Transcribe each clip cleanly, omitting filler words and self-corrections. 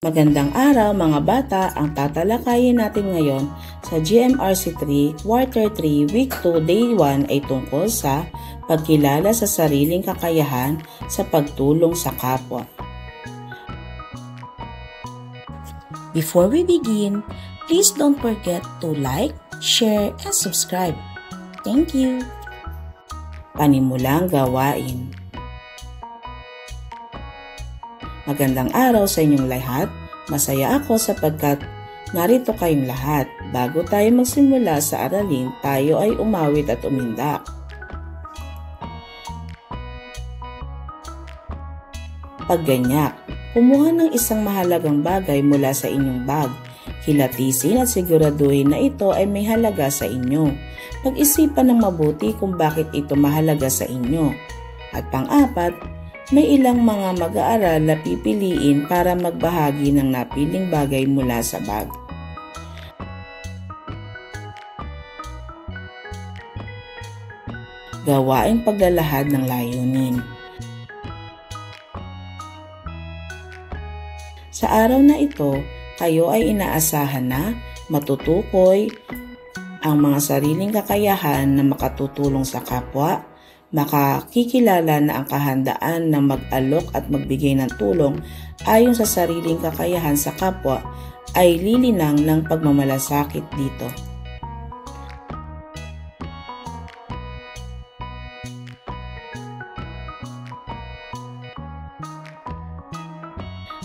Magandang araw mga bata, ang tatalakayin natin ngayon sa GMRC 3 Quarter 3 Week 2 Day 1 ay tungkol sa pagkilala sa sariling kakayahan sa pagtulong sa kapwa. Before we begin, please don't forget to like, share, and subscribe. Thank you! Panimulang gawain. Magandang araw sa inyong lahat. Masaya ako sapagkat narito kayong lahat. Bago tayo magsimula sa aralin, tayo ay umawit at umindak. Pagganyak. Kumuha ng isang mahalagang bagay mula sa inyong bag. Kilatisin at siguraduhin na ito ay may halaga sa inyo. Pag-isipan ng mabuti kung bakit ito mahalaga sa inyo. At pang-apat, may ilang mga mag-aaral na pipiliin para magbahagi ng napiling bagay mula sa bag. Gawaing paglalahad ng layunin. Sa araw na ito, kayo ay inaasahan na matutukoy ang mga sariling kakayahan na makatutulong sa kapwa, makakikilala na ang kahandaan na mag-alok at magbigay ng tulong ayon sa sariling kakayahan sa kapwa ay lilinang ng pagmamalasakit dito.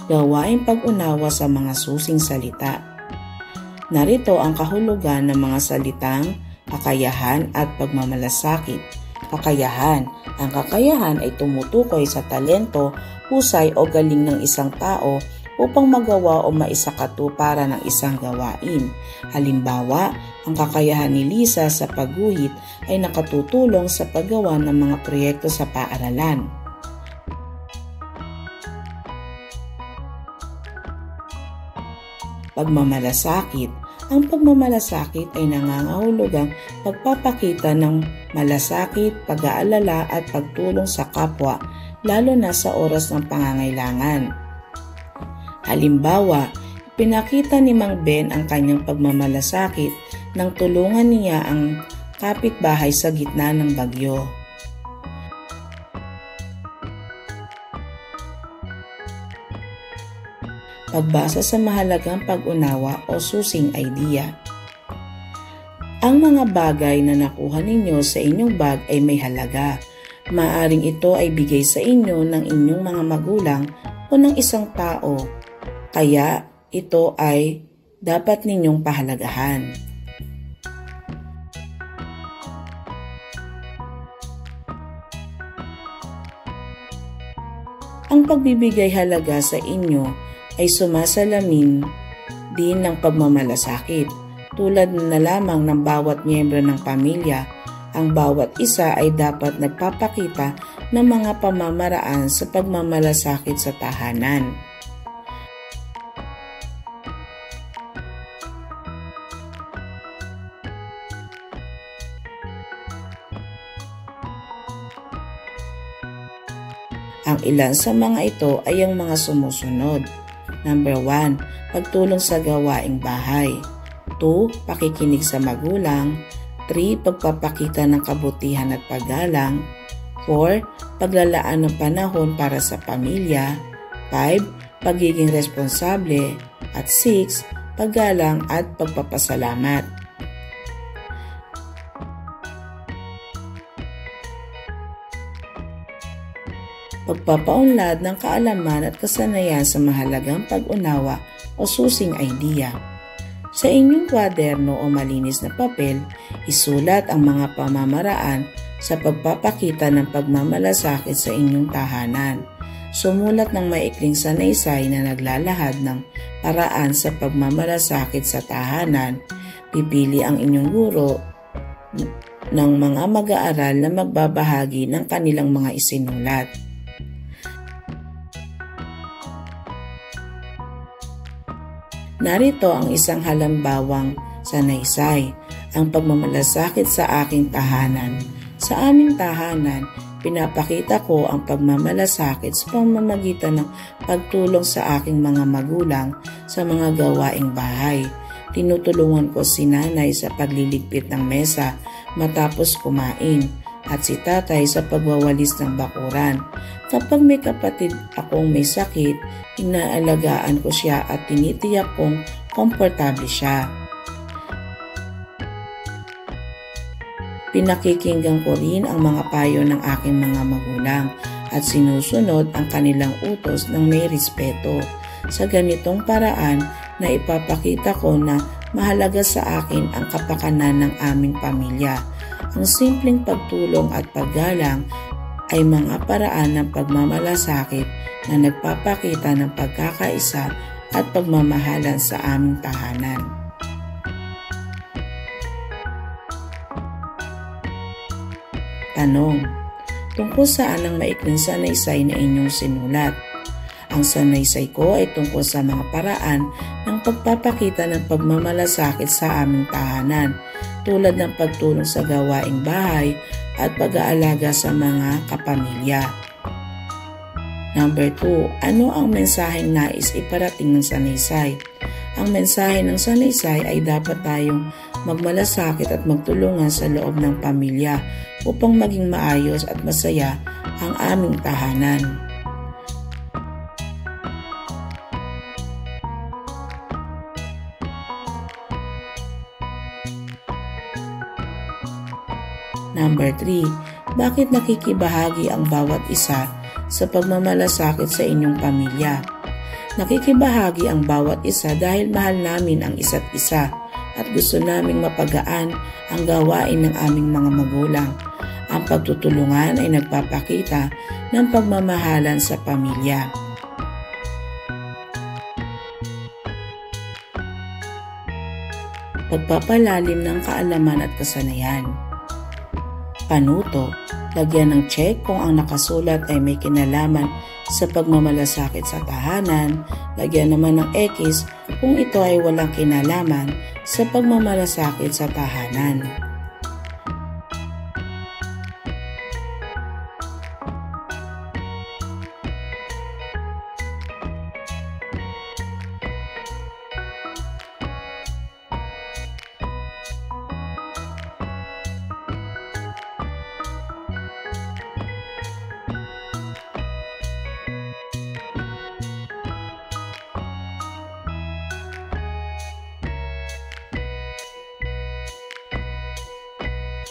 Gawaing pag-unawa sa mga susing salita. Narito ang kahulugan ng mga salitang kakayahan at pagmamalasakit. Kakayahan. Ang kakayahan ay tumutukoy sa talento, husay o galing ng isang tao upang magawa o maisakatuparan ng isang gawain. Halimbawa, ang kakayahan ni Lisa sa pagguhit ay nakatutulong sa paggawa ng mga proyekto sa paaralan. Pagmamalasakit. Ang pagmamalasakit ay nangangahulugang pagpapakita ng malasakit, pag-aalala at pagtulong sa kapwa, lalo na sa oras ng pangangailangan. Halimbawa, pinakita ni Mang Ben ang kanyang pagmamalasakit nang tulungan niya ang kapitbahay sa gitna ng bagyo. Pagbasa sa mahalagang pag-unawa o susing idea. Ang mga bagay na nakuha ninyo sa inyong bag ay may halaga. Maaring ito ay bigay sa inyo ng inyong mga magulang o ng isang tao. Kaya ito ay dapat ninyong pahalagahan. Ang pagbibigay halaga sa inyo ay sumasalamin din ng pagmamalasakit. Tulad na lamang ng bawat miyembro ng pamilya, ang bawat isa ay dapat nagpapakita ng mga pamamaraan sa pagmamalasakit sa tahanan. Ang ilan sa mga ito ay ang mga sumusunod. Number 1, pagtulong sa gawaing bahay. 2, pakikinig sa magulang. 3, pagpapakita ng kabutihan at paggalang. 4, paglalaan ng panahon para sa pamilya. 5, pagiging responsable. At 6, paggalang at pagpapasalamat. Pagpapaunlad ng kaalaman at kasanayan sa mahalagang pag-unawa o susing idea. Sa inyong kwaderno o malinis na papel, isulat ang mga pamamaraan sa pagpapakita ng pagmamalasakit sa inyong tahanan. Sumulat ng maikling sanaysay na naglalahad ng paraan sa pagmamalasakit sa tahanan. Pipili ang inyong guro ng mga mag-aaral na magbabahagi ng kanilang mga isinulat. Narito ang isang halimbawang sanaysay, ang pagmamalasakit sa aking tahanan. Sa aming tahanan, Pinapakita ko ang pagmamalasakit sa pamamagitan ng pagtulong sa aking mga magulang sa mga gawaing bahay. Tinutulungan ko si nanay sa pagliligpit ng mesa matapos kumain at si tatay sa pagwawalis ng bakuran. Kapag may kapatid akong may sakit, inaalagaan ko siya at tinitiyak kong komportable siya. Pinakikinggan ko rin ang mga payo ng aking mga magulang at sinusunod ang kanilang utos ng may respeto. Sa ganitong paraan na ipapakita ko na mahalaga sa akin ang kapakanan ng aming pamilya. Ang simpleng pagtulong at paggalang ay mga paraan ng pagmamalasakit na nagpapakita ng pagkakaisa at pagmamahalan sa aming tahanan. Tanong: tungkol saan ang maikling sanaysay na inyong sinulat? Ang sanaysay ko ay tungkol sa mga paraan ng pagpapakita ng pagmamalasakit sa aming tahanan, tulad ng pagtulong sa gawaing bahay at pag-aalaga sa mga kapamilya. Number 2. Ano ang mensaheng nais iparating ng sanaysay? Ang mensahe ng sanaysay ay dapat tayong magmalasakit at magtulungan sa loob ng pamilya upang maging maayos at masaya ang aming tahanan. Number 3. Bakit nakikibahagi ang bawat isa sa pagmamalasakit sa inyong pamilya? Nakikibahagi ang bawat isa dahil mahal namin ang isa't isa at gusto naming mapagaan ang gawain ng aming mga magulang. Ang pagtutulungan ay nagpapakita ng pagmamahalan sa pamilya. Pagpapalalim ng kaalaman at kasanayan. Panuto, lagyan ng check kung ang nakasulat ay may kinalaman sa pagmamalasakit sa tahanan. Lagyan naman ng X kung ito ay walang kinalaman sa pagmamalasakit sa tahanan.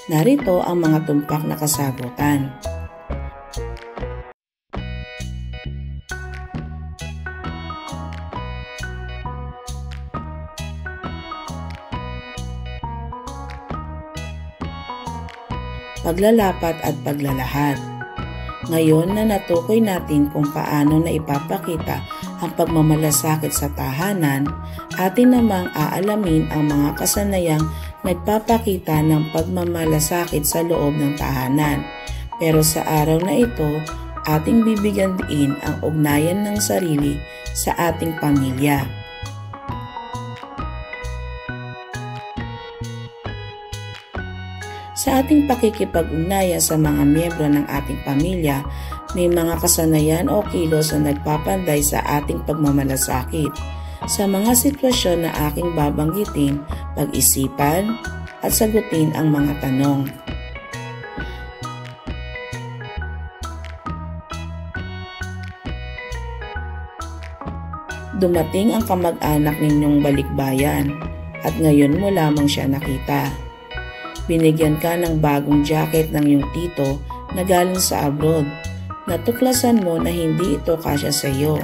Narito ang mga tumpak na kasagutan. Paglalapat at paglalahad. Ngayon na natukoy natin kung paano na ipapakita ang pagmamalasakit sa tahanan, atin namang aalamin ang mga kasanayang nagpapakita ng pagmamalasakit sa loob ng tahanan. Pero sa araw na ito, ating bibigyan din ang ugnayan ng sarili sa ating pamilya. Sa ating pakikipag-ugnayan sa mga miyembro ng ating pamilya, may mga kasanayan o kilos na nagpapanday sa ating pagmamalasakit. Sa mga sitwasyon na aking babanggitin, pag-isipan at sagutin ang mga tanong. Dumating ang kamag-anak ninyong balikbayan at ngayon mo lamang siya nakita. Binigyan ka ng bagong jacket ng iyong tito na galing sa abroad. Natuklasan mo na hindi ito kasya sa iyo.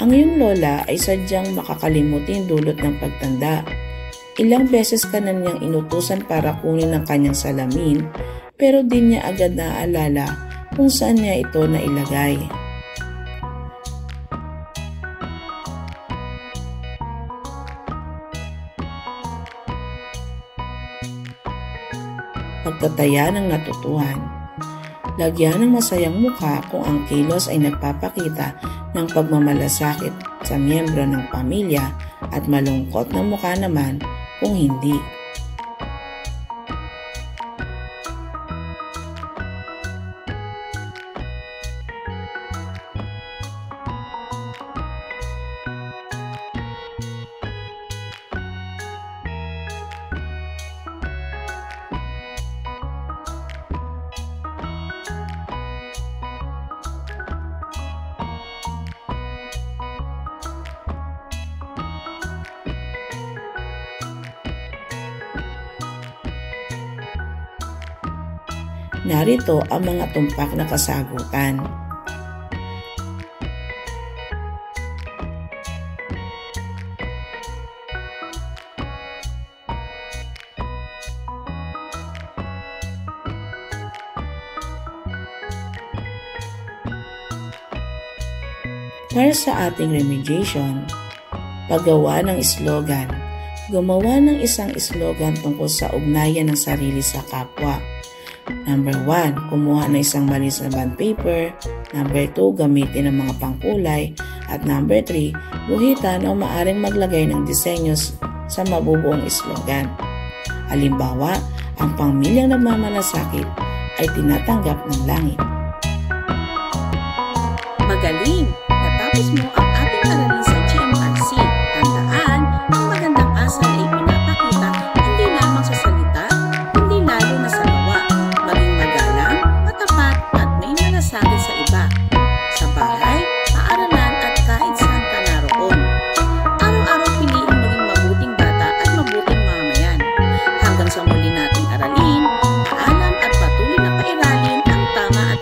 Ang iyong lola ay sadyang makakalimutin dulot ng pagtanda. Ilang beses ka na niyang inutusan para kunin ang kanyang salamin, pero di niya agad naaalala kung saan niya ito nailagay. Pagtataya ng natutuhan. Lagyan ng masayang mukha kung ang kilos ay nagpapakita ng pagmamalasakit sa miyembro ng pamilya at malungkot na mukha naman kung hindi. Narito ang mga tumpak na kasagutan. Para sa ating remediation, paggawa ng slogan. Gumawa ng isang slogan tungkol sa ugnayan ng sarili sa kapwa. Number 1, kumuha ng isang malinis na bond paper. Number 2, gamitin ang mga pangkulay. At number 3, guhitan o maaring maglagay ng disenyos sa mabubuong slogan. Halimbawa, ang pamilyang nagmamalasakit ay tinatanggap ng langit. Magaling! Natapos mo ang ating analisa